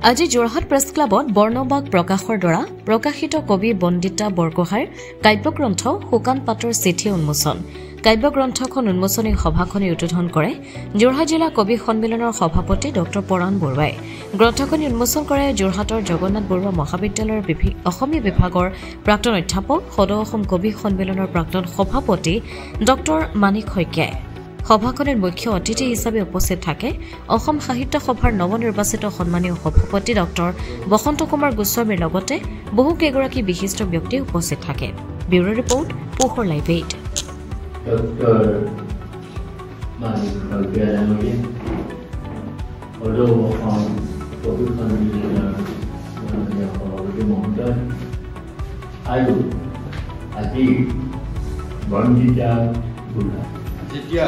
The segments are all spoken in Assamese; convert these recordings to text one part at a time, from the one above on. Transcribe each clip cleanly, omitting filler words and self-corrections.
আজি যোৰহাট প্ৰেছ ক্লাবত বৰ্ণবাগ প্ৰকাশৰ দ্বাৰা প্ৰকাশিত কবি বন্দিতা বৰগোহাঁইৰ কাব্যগ্ৰন্থ শুকান পাতৰ চিঠি উন্মোচন। কাব্যগ্ৰন্থখন উন্মোচনী সভাখনি উদ্বোধন কৰে যোৰহাট জিলা কবি সন্মিলনৰ সভাপতি ড পৰাণ বৰুৱাই। গ্ৰন্থখনি উন্মোচন কৰে যোৰহাটৰ জগন্নাথ বৰুৱা মহাবিদ্যালয়ৰ অসমীয়া বিভাগৰ প্ৰাক্তন অধ্যাপক সদৌ অসম কবি সন্মিলনৰ প্ৰাক্তন সভাপতি ড মানিক শইকীয়াই। সভাখনত মুখ্য অতিথি হিচাপে উপস্থিত থাকে অসম সাহিত্য সভাৰ নৱনিৰ্বাচিত সন্মানীয় সভাপতি ড বসন্ত কুমাৰ গোস্বামীৰ লগতে বহু কেইগৰাকী বিশিষ্ট ব্যক্তি উপস্থিত থাকে। ব্যুৰো ৰিপৰ্ট পোহৰ লাইভ 8। যেতিয়া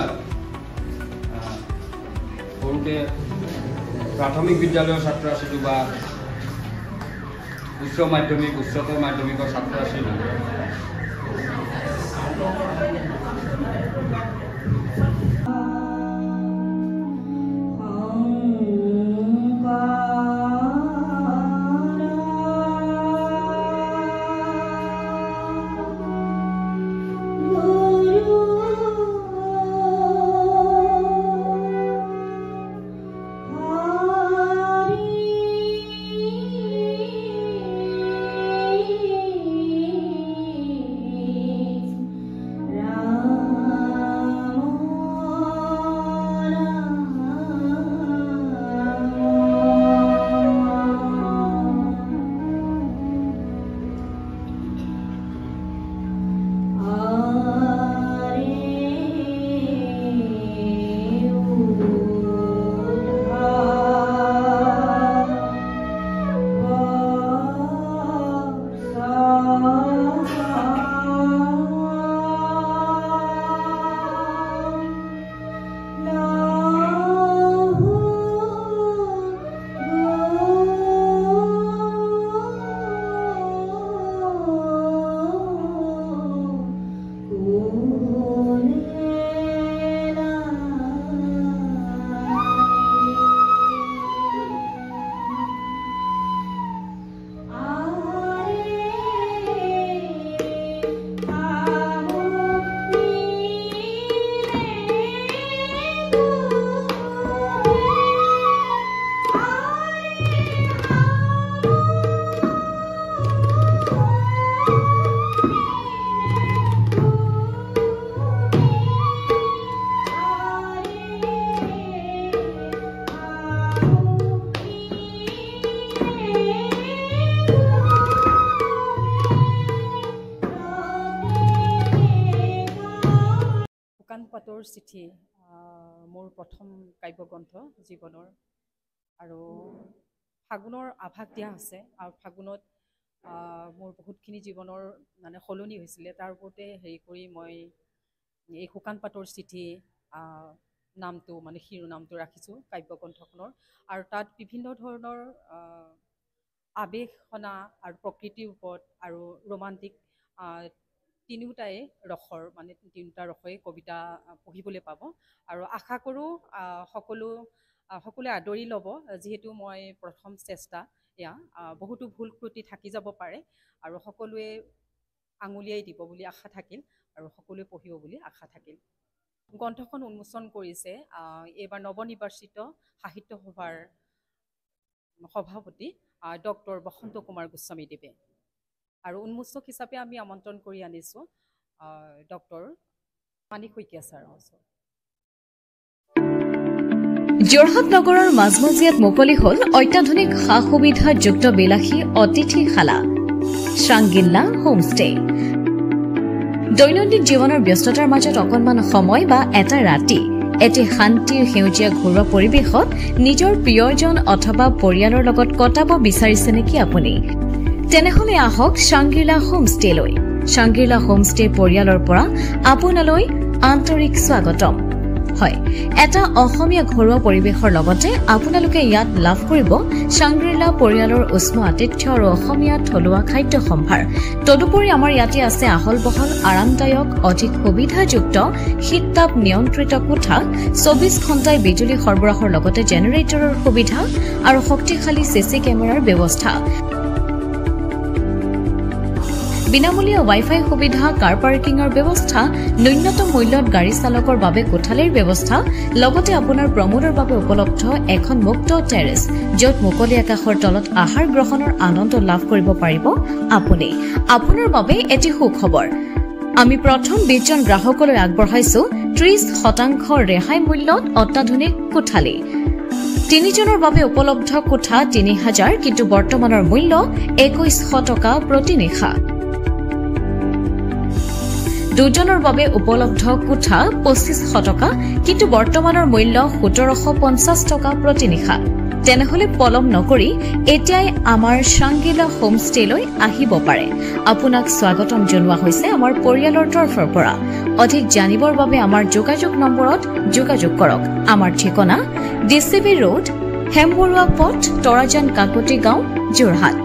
সৰুতে প্ৰাথমিক বিদ্যালয়ৰ ছাত্ৰ আছিলোঁ বা উচ্চ মাধ্যমিক উচ্চতৰ মাধ্যমিকৰ ছাত্ৰ আছিলোঁ, পাতৰ চিঠি মোৰ প্ৰথম কাব্যগ্ৰন্থ জীৱনৰ, আৰু ফাগুনৰ আভাস দিয়া আছে। আৰু ফাগুনত মোৰ বহুতখিনি জীৱনৰ মানে সলনি হৈছিলে, তাৰ ওপৰতে হেৰি কৰি মই এই শুকান পাতৰ চিঠি নামটো মানে শিৰোনামটো ৰাখিছোঁ কাব্যগ্ৰন্থখনৰ। আৰু তাত বিভিন্ন ধৰণৰ আৱেগসনা আৰু প্ৰকৃতিৰ ওপৰত আৰু ৰোমান্টিক তিনিওটাই ৰসৰ মানে তিনিটা ৰসই কবিতা পঢ়িবলৈ পাব। আৰু আশা কৰোঁ সকলোৱে আদৰি ল'ব, যিহেতু মই প্ৰথম চেষ্টা এয়া বহুতো ভুল ত্ৰুটি থাকি যাব পাৰে, আৰু সকলোৱে আঙুলিয়াই দিব বুলি আশা থাকিল, আৰু সকলোৱে পঢ়িব বুলি আশা থাকিল। গ্ৰন্থখন উন্মোচন কৰিছে এইবাৰ নৱনিৰ্বাচিত সাহিত্য সভাৰ সভাপতি ড বসন্ত কুমাৰ গোস্বামীদেৱে। আৰু উন্মোচক হিচাপে আমি আমন্ত্ৰণ কৰি আনিছোঁ ড মানিক শইকীয়া ছাৰৰ ওচৰত। যোৰহাট নগৰৰ মাজমজিয়াত মুকলি হ'ল অত্যাধুনিক সা সুবিধাযুক্ত বিলাসী অতিথিশালা শ্ৰাংগিল্লা হোমষ্টে। দৈনন্দিন জীৱনৰ ব্যস্ততাৰ মাজত অকণমান সময় বা এটা ৰাতি এটি শান্তিৰ সেউজীয়া ঘৰুৱা পৰিৱেশত নিজৰ প্ৰিয়জন অথবা পৰিয়ালৰ লগত কটাব বিচাৰিছে নেকি আপুনি? তেনেহলে আহক শ্ৰাংগিল্লা হোমষ্টেলৈ। শ্ৰাংগিল্লা হোমষ্টে পৰিয়ালৰ পৰা আপোনালৈ আন্তৰিক স্বাগতম। হয় এটা অসমীয়া ঘৰুৱা পৰিৱেশৰ লগতে আপোনালোকে ইয়াত লাভ কৰিব চাংগ্ৰিলা পৰিয়ালৰ উষ্ম আতিথ্য আৰু অসমীয়া থলুৱা খাদ্য সম্ভাৰ তদুপৰি আমাৰ ইয়াতে আছে আহল বহল আৰামদায়ক অধিক সুবিধাযুক্ত শীততাপ নিয়ন্ত্ৰিত কোঠা 24 ঘণ্টাই বিজুলী সৰবৰাহৰ লগতে জেনেৰেটৰৰ সুবিধা আৰু শক্তিশালী চিচি কেমেৰাৰ ব্যৱস্থা বিনামূলীয়া ৱাইফাই সুবিধা কাৰ পাৰ্কিঙৰ ব্যৱস্থা ন্যূনতম মূল্যত গাড়ী চালকৰ বাবে কোঠালিৰ ব্যৱস্থা লগতে আপোনাৰ প্ৰমোদৰ বাবে উপলব্ধ এখন মুক্ত টেৰেছ য'ত মুকলি আকাশৰ তলত আহাৰ গ্ৰহণৰ আনন্দ লাভ কৰিব পাৰিব আপুনি আপোনাৰ বাবে এটি সুখবৰ আমি প্ৰথম 20 জন গ্ৰাহকলৈ আগবঢ়াইছো 30% ৰেহাই মূল্যত অত্যাধুনিক কোঠালি 3 জনৰ বাবে উপলব্ধ কোঠা 3000 কিন্তু বৰ্তমানৰ মূল্য 2100 টকা প্ৰতি নিশা দুজনৰ বাবে উপলব্ধ কোঠা 2500 টকা কিন্তু বৰ্তমানৰ মূল্য 1750 টকা প্ৰতি নিশা তেনেহলে পলম নকৰি এতিয়াই আমাৰ চাংগিলা হোমষ্টেলৈ আহিব পাৰে আপোনাক স্বাগতম জনোৱা হৈছে আমাৰ পৰিয়ালৰ তৰফৰ পৰা অধিক জানিবৰ বাবে আমাৰ যোগাযোগ নম্বৰত যোগাযোগ কৰক আমাৰ ঠিকনা ডিচিবি ৰোড হেমবৰুৱা পথ তৰাজান কাকতি গাঁও যোৰহাট